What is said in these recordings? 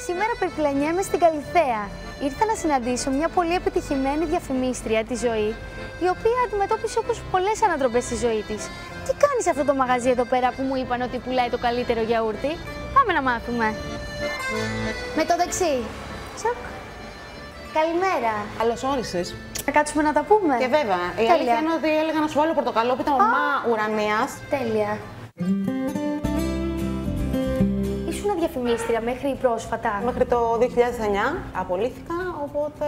Σήμερα περιπλανιέμαι στην Καλιθέα. Ήρθα να συναντήσω μια πολύ επιτυχημένη διαφημίστρια τη ζωή, η οποία αντιμετώπισε όπως πολλές ανατροπές στη ζωή της. Τι κάνει σε αυτό το μαγαζί εδώ πέρα που μου είπαν ότι πουλάει το καλύτερο γιαούρτι? Πάμε να μάθουμε. Με το δεξί. Τσακ. Καλημέρα. Καλώς όρισες. Θα κάτσουμε να τα πούμε. Και βέβαια, η αλήθεια είναι ότι έλεγα να σου βάλω πορτοκαλό που ήταν ομά ουρανίας. Τέλεια. Ήσουν διαφημίστρια μέχρι πρόσφατα. Μέχρι το 2009 απολύθηκα, οπότε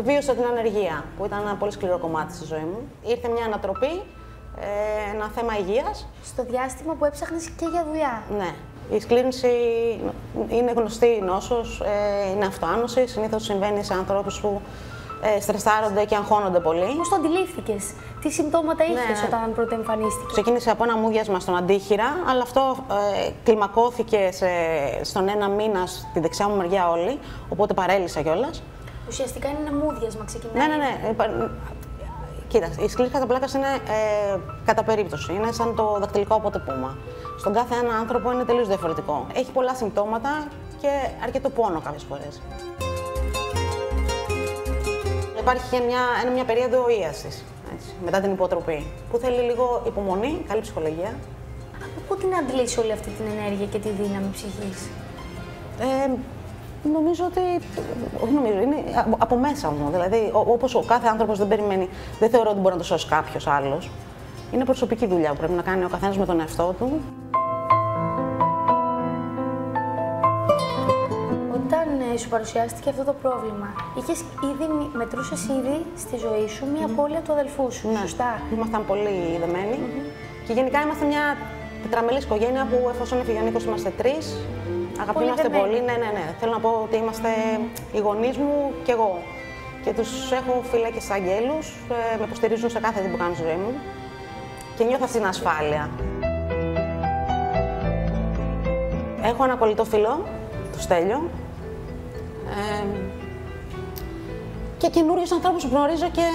βίωσα την ανεργία, που ήταν ένα πολύ σκληρό κομμάτι στη ζωή μου. Ήρθε μια ανατροπή, ένα θέμα υγείας. Στο διάστημα που έψαχνες και για δουλειά. Ναι. Η σκλήρυνση είναι γνωστή νόσος, είναι αυτοάνωση. Συνήθως συμβαίνει σε ανθρώπους που στρεσάρονται και αγχώνονται πολύ. Πώς το αντιλήφθηκες? Τι συμπτώματα είχες όταν πρώτα εμφανίστηκε? Ξεκίνησε από ένα μούδιασμα στον αντίχειρα, αλλά αυτό κλιμακώθηκε στον ένα μήνα στη δεξιά μου μεριά όλη, οπότε παρέλυσα κιόλας. Ουσιαστικά είναι ένα μούδιασμα, ξεκινάει. Ναι. Κοίτα, η σκλήρυνση κατά πλάκας είναι κατά περίπτωση. Είναι σαν το δακτυλικό αποτυπώμα. Στον κάθε ένα άνθρωπο είναι τελείως διαφορετικό. Έχει πολλά συμπτώματα και αρκετό πόνο κάποιες φορές. Υπάρχει και μια περίοδο ίασης, μετά την υποτροπή, που θέλει λίγο υπομονή, καλή ψυχολογία. Από πού την αντλείς όλη αυτή την ενέργεια και τη δύναμη ψυχής? Νομίζω ότι. Όχι νομίζω, είναι από μέσα μου. Δηλαδή, όπως ο κάθε άνθρωπος δεν περιμένει, δεν θεωρώ ότι μπορεί να το σώσει κάποιος άλλος. Είναι προσωπική δουλειά που πρέπει να κάνει ο καθένας με τον εαυτό του. Όταν σου παρουσιάστηκε αυτό το πρόβλημα, μετρούσες ήδη στη ζωή σου μια απώλεια του αδελφού σου, Ναι. σωστά? Ήμασταν πολύ δεμένοι. Και γενικά είμαστε μια τετραμελής οικογένεια που εφόσον έφυγε ο Νίκος είμαστε τρεις. Αγαπήμαστε πολύ. Ναι. Θέλω να πω ότι είμαστε οι γονείς μου και εγώ. Και τους έχω φυλακές σαν αγγέλους, με υποστηρίζουν σε κάθε τι που κάνω στη ζωή μου. Και νιώθω αυτή την ασφάλεια. Έχω ένα κολλητό φίλο, το Στέλιο. Και καινούριους ανθρώπους που γνωρίζω και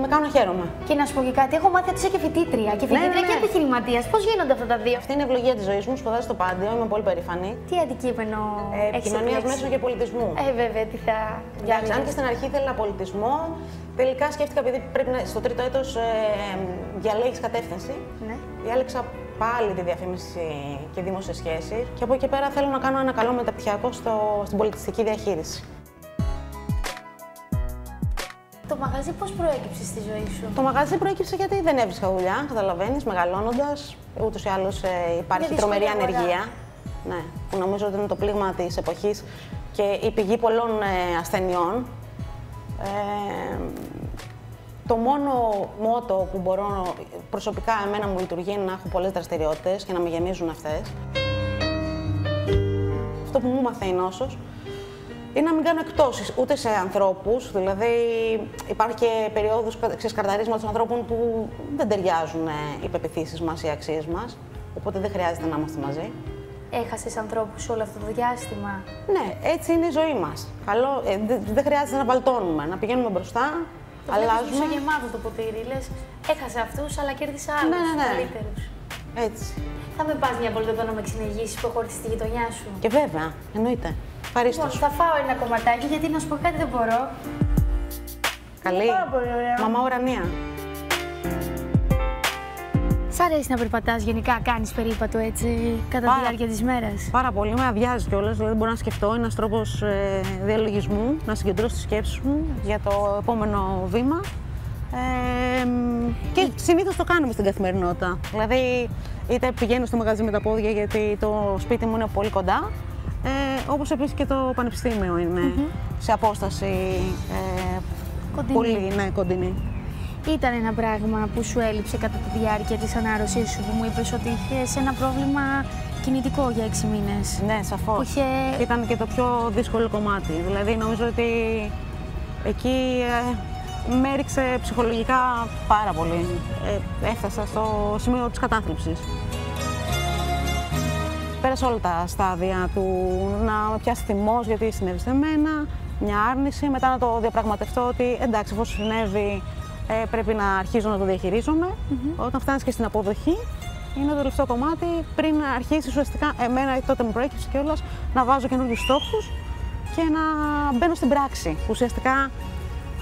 με κάνουν να χαίρομαι. Και να σου πω και κάτι, έχω μάθει ότι είσαι και φοιτήτρια. Και φοιτήτρια και επιχειρηματίας. Πώς γίνονται αυτά τα δύο? Αυτή είναι η ευλογία της ζωής μου. Σπουδάζω στο Πάντιο, είμαι πολύ περήφανη. Τι αντικείμενο έχεις Κοινωνίας επιλέξει? μέσων και πολιτισμού. Βέβαια, τι θα Εντάξει, αν και στην αρχή ήθελα πολιτισμό, τελικά σκέφτηκα επειδή πρέπει στο τρίτο έτος διαλέγεις κατεύθυνση. Ναι. Διάλεξα πάλι τη διαφήμιση και δημόσιες σχέσεις. Και από εκεί πέρα θέλω να κάνω ένα καλό μεταπτυχιακό στην πολιτιστική διαχείριση. Το μαγαζί πώς προέκυψε στη ζωή σου? Το μαγαζί προέκυψε γιατί δεν έβρισκα δουλειά, καταλαβαίνεις, μεγαλώνοντας. Ούτως ή άλλως υπάρχει τρομερή ανεργία. Ναι, που νομίζω ότι είναι το πλήγμα της εποχής και η πηγή πολλών ασθενειών. Το μόνο μότο που μπορώ προσωπικά εμένα μου λειτουργεί είναι να έχω πολλές δραστηριότητες και να με γεμίζουν αυτές. Αυτό που μου μάθε η νόσος είναι να μην κάνω εκπτώσεις ούτε σε ανθρώπους, δηλαδή υπάρχει και περίοδους ξεσκαρταρίσματος ανθρώπων που δεν ταιριάζουν οι πεποιθήσεις μας, οι αξίες μας, οπότε δεν χρειάζεται να είμαστε μαζί. Έχασες ανθρώπους όλο αυτό το διάστημα? Ναι, έτσι είναι η ζωή μας. Δεν χρειάζεται να βαλτώνουμε, να πηγαίνουμε μπροστά, αλλάζουμε. Το γεμάτο το ποτήρι, λες, έχασα αυτούς, αλλά κέρδισα άλλους, καλύτερους. Έτσι. Θα με πας μια βόλτα εδώ να με ξεναγήσεις που έχω έρθει στη γειτονιά σου? Και βέβαια, εννοείται. Ευχαριστώ. Λοιπόν, θα φάω ένα κομματάκι, γιατί να σου πω κάτι δεν μπορώ. Καλή. Πάρα πολύ ωραία. Μαμά ουρανία. Σ' αρέσει να περπατάς γενικά, κάνεις περίπατο έτσι κατά τη διάρκεια της μέρας? Πάρα πολύ, με αδειάζει κιόλας, δηλαδή μπορώ να σκεφτώ, είναι ένας τρόπος διαλογισμού, να συγκεντρώσω τις σκέψεις μου για το επόμενο βήμα. Και συνήθως το κάνουμε στην καθημερινότητα. Δηλαδή, είτε πηγαίνω στο μαγαζί με τα πόδια γιατί το σπίτι μου είναι πολύ κοντά, όπως επίσης και το πανεπιστήμιο είναι σε απόσταση πολύ κοντινή. Ήταν ένα πράγμα που σου έλειψε κατά τη διάρκεια της ανάρρωσής σου, που μου είπες ότι είχες ένα πρόβλημα κινητικό για 6 μήνες? Ναι, σαφώς. Ήταν και το πιο δύσκολο κομμάτι. Δηλαδή, νομίζω ότι εκεί με έριξε ψυχολογικά πάρα πολύ. Έφτασα στο σημείο της κατάθλιψης. Πέρασα όλα τα στάδια του να με πιάσει θυμός γιατί συνέβη σε μένα, μια άρνηση, μετά να το διαπραγματευτώ ότι εντάξει, εφόσον συνέβη, πρέπει να αρχίζω να το διαχειρίζομαι. Όταν φτάνεις και στην αποδοχή, είναι το τελευταίο κομμάτι πριν αρχίσει ουσιαστικά. Εμένα τότε μου προέκυψε κιόλας να βάζω καινούριους στόχους και να μπαίνω στην πράξη. Που ουσιαστικά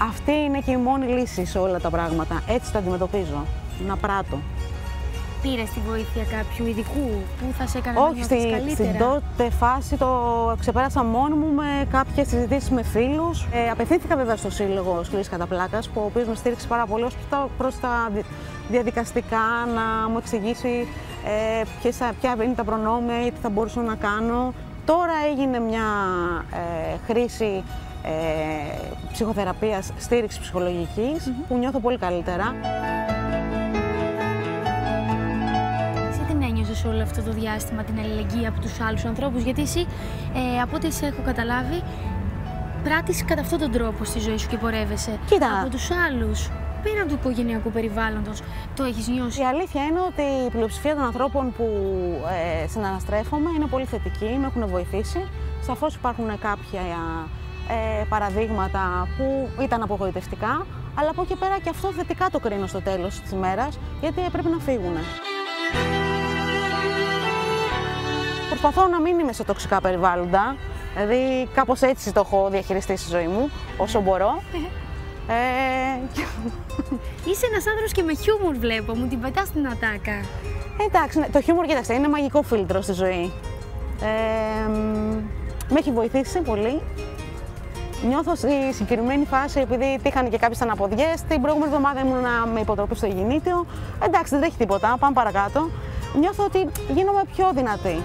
αυτή είναι και η μόνη λύση σε όλα τα πράγματα. Έτσι τα αντιμετωπίζω. Να πράττω. Πήρες τη βοήθεια κάποιου ειδικού που θα σε έκανε να νιώθεις καλύτερα? Στην τότε φάση το ξεπέρασα μόνη μου με κάποιες συζητήσεις με φίλους. Απευθύνθηκα βέβαια στο Σύλλογο Σκληρής Καταπλάκας, ο οποίος με στήριξε πάρα πολύ ως προς τα διαδικαστικά, να μου εξηγήσει ποια είναι τα προνόμια, γιατί θα μπορούσα να κάνω. Τώρα έγινε μια χρήση ψυχοθεραπείας, στήριξης ψυχολογικής, που νιώθω πολύ καλύτερα. Σε όλο αυτό το διάστημα την αλληλεγγύη από τους άλλους ανθρώπους, γιατί εσύ, από ό,τι σε έχω καταλάβει, πράττεις κατά αυτόν τον τρόπο στη ζωή σου και πορεύεσαι. Κοίτα. Από τους άλλους, πέραν του οικογενειακού περιβάλλοντος, το έχεις νιώσει? Η αλήθεια είναι ότι η πλειοψηφία των ανθρώπων που συναναστρέφομαι είναι πολύ θετικοί, με έχουν βοηθήσει. Σαφώς υπάρχουν κάποια παραδείγματα που ήταν απογοητευτικά, αλλά από εκεί πέρα και αυτό θετικά το κρίνω στο τέλος της ημέρας, γιατί πρέπει να φύγουν. Προσπαθώ να μην είμαι σε τοξικά περιβάλλοντα, δηλαδή κάπως έτσι το έχω διαχειριστεί στη ζωή μου, όσο μπορώ. Είσαι ένας άνθρωπος και με χιούμορ, βλέπω, μου την πετάς την ατάκα. Εντάξει, το χιούμορ, κοίταξε, είναι μαγικό φίλτρο στη ζωή. Με έχει βοηθήσει πολύ. Νιώθω στη συγκεκριμένη φάση, επειδή τύχανε και κάποιες αναποδιές, την προηγούμενη εβδομάδα ήμουν με υποτροπή στο γεννήτιο. Εντάξει, δεν τρέχει τίποτα, πάμε παρακάτω. Νιώθω ότι γίνομαι πιο δυνατή.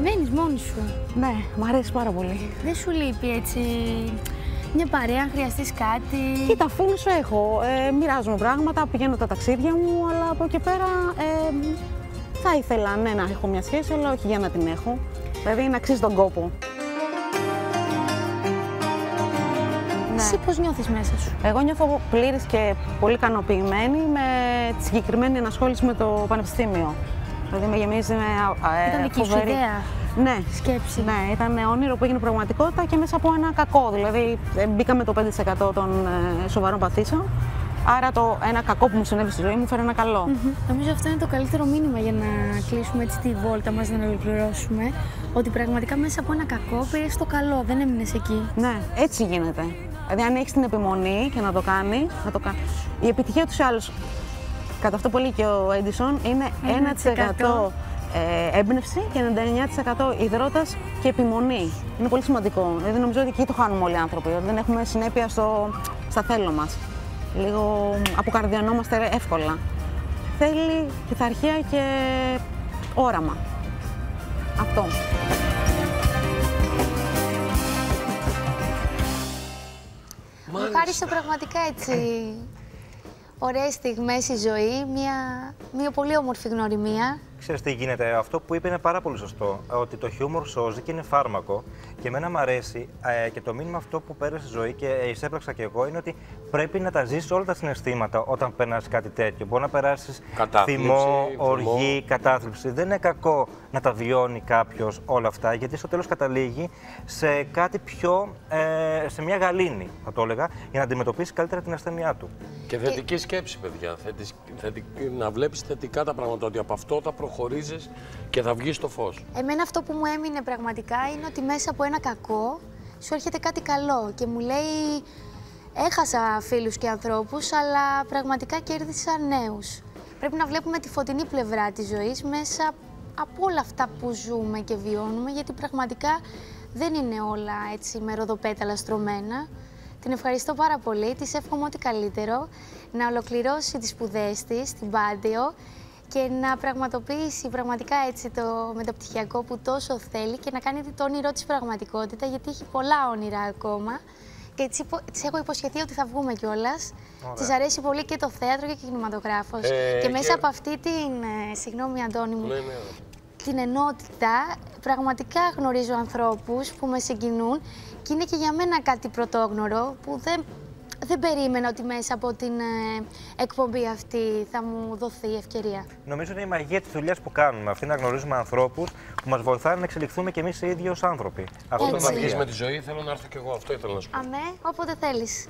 Μένεις μόνη σου? Ναι, μου αρέσει πάρα πολύ. Δεν σου λείπει έτσι μια παρέα, αν χρειαστείς κάτι? Κοίτα, φίλους σου έχω. Μοιράζομαι πράγματα, πηγαίνω τα ταξίδια μου, αλλά από εκεί πέρα θα ήθελα να έχω μια σχέση, αλλά όχι για να την έχω. Δηλαδή να αξίζει τον κόπο. Εσύ πώς νιώθεις μέσα σου? Εγώ νιώθω πλήρης και πολύ ικανοποιημένη με τη συγκεκριμένη ενασχόληση με το πανεπιστήμιο. Δηλαδή με γεμίζει με Ήταν δική σου ιδέα? Ναι. Σκέψη? Ναι, ήταν όνειρο που έγινε πραγματικότητα και μέσα από ένα κακό. Δηλαδή μπήκα με το 5% των σοβαρών παθήσεων. Άρα ένα κακό που μου συνέβη στη ζωή μου φέρει ένα καλό. Νομίζω αυτό είναι το καλύτερο μήνυμα για να κλείσουμε έτσι τη βόλτα μας, να ολοκληρώσουμε. Ότι πραγματικά μέσα από ένα κακό πήρες το καλό, δεν έμεινες εκεί. Ναι, έτσι γίνεται. Δηλαδή, αν έχεις την επιμονή και να το κάνει, η επιτυχία τους άλλους, κατά αυτό που λέει και ο Έντισον, είναι 1% έμπνευση και 99% υδρότας και επιμονή. Είναι πολύ σημαντικό. Δηλαδή, νομίζω ότι εκεί το χάνουμε όλοι οι άνθρωποι, ότι δεν έχουμε συνέπεια στα θέλω μας. Λίγο αποκαρδιανόμαστε εύκολα. Θέλει πειθαρχία και όραμα. Αυτό. Μου χάρισε πραγματικά έτσι ωραίες στιγμές η ζωή, μια πολύ όμορφη γνωριμία. Ξέρεις τι γίνεται, αυτό που είπε είναι πάρα πολύ σωστό, ότι το χιούμορ σώζει και είναι φάρμακο και εμένα μου αρέσει και το μήνυμα αυτό που πέρασε στη ζωή και εισέπραξα και εγώ είναι ότι πρέπει να τα ζήσεις όλα τα συναισθήματα όταν περνάς κάτι τέτοιο. Μπορεί να περάσεις θυμό, οργή, κατάθλιψη. Δεν είναι κακό να τα βιώνει κάποιος όλα αυτά, γιατί στο τέλος καταλήγει σε κάτι πιο, σε μια γαλήνη, θα το έλεγα, για να αντιμετωπίσει καλύτερα την ασθένειά του. Και θετική σκέψη, παιδιά. Να βλέπεις θετικά τα πράγματα, ότι από αυτό θα προχωρήσεις και θα βγεις στο φως. Εμένα αυτό που μου έμεινε πραγματικά είναι ότι μέσα από ένα κακό σου έρχεται κάτι καλό και μου λέει έχασα φίλους και ανθρώπους, αλλά πραγματικά κέρδισα νέους. Πρέπει να βλέπουμε τη φωτεινή πλευρά της ζωής μέσα από όλα αυτά που ζούμε και βιώνουμε, γιατί πραγματικά δεν είναι όλα έτσι με ροδοπέταλα στρωμένα. Την ευχαριστώ πάρα πολύ, της εύχομαι ό,τι καλύτερο, να ολοκληρώσει τις σπουδές της στην Πάντιο και να πραγματοποιήσει πραγματικά έτσι το μεταπτυχιακό που τόσο θέλει και να κάνει το όνειρό της πραγματικότητα, γιατί έχει πολλά όνειρα ακόμα και της έχω υποσχεθεί ότι θα βγούμε κιόλας. Της αρέσει πολύ και το θέατρο και ο κινηματογράφος. Και μέσα από αυτή την, συγγνώμη Αντώνη μου, την ενότητα, πραγματικά γνωρίζω ανθρώπους που με συγκινούν και είναι και για μένα κάτι πρωτόγνωρο που δεν περίμενα ότι μέσα από την εκπομπή αυτή θα μου δοθεί η ευκαιρία. Νομίζω είναι η μαγεία της δουλειάς που κάνουμε. Αυτή να γνωρίζουμε ανθρώπους που μας βοηθάνε να εξελιχθούμε κι εμείς οι ίδιοι ως άνθρωποι. Αυτό να βγεις με τη ζωή, θέλω να έρθω κι εγώ. Αυτό ήθελα να σου πω. Αμέ, όποτε θέλεις.